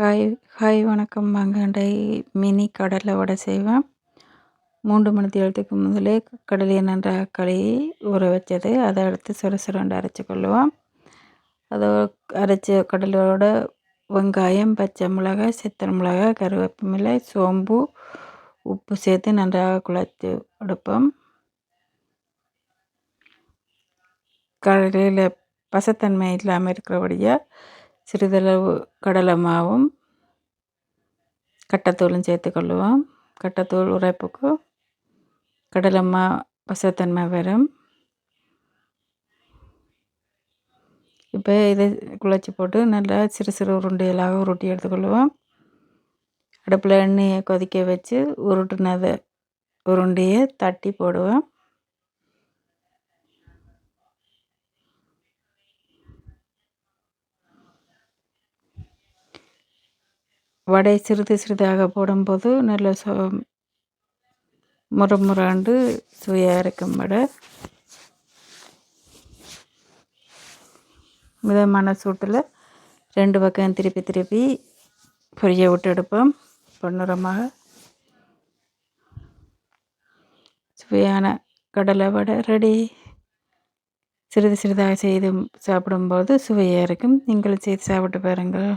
Hi hi வணக்கம். வாங்க mini கடலை வடை செய்வேன். 3 மணி நேரத்துக்கு முதலே கடலையை நன்றாக கழுவி ஊற வச்சது. அதை எடுத்து சுரசுரண்டு அரைச்சி கொள்ளுவோம். அதை அரைச்ச கடலையோட வெங்காயம், பச்சை மிளகாய், சித்தல் மிளகாய், கருவேப்பிலை, சோம்பு, உப்பு சேர்த்து நன்றாக குழச்சி எடுப்போம். கடலையில் பசத்தன்மை இல்லாமல் இருக்கிறபடியாக சிறிதளவு கடலை மாவும் கட்டத்தூளும் சேர்த்துக்கொள்ளுவோம். கட்டத்தூள் உரைப்புக்கு கடலை மா பசத்தன்மை வரும். இப்போ இதை குழச்சி போட்டு நல்லா சிறு சிறு உருண்டைகளாக உருட்டி எடுத்துக்கொள்ளுவோம். அடுப்பில் எண்ணெயை கொதிக்க வச்சு உருட்டுனதை உருண்டையை தட்டி போடுவோம். வடை சிறிது சிறிதாக போடும்போது நல்ல முறுமுறாண்டு சுவையாக இருக்கும் வடை. மிதமான சூட்டில் 2 பக்கம் திருப்பி திருப்பி பொரிய விட்டு எடுப்போம். பொன்னிறமாக சுவையான கடலை வடை ரெடி. சிறிது சிறிதாக செய்து சாப்பிடும்போது சுவையாக இருக்கும். நீங்கள் செய்து சாப்பிட்டு பாருங்கள்.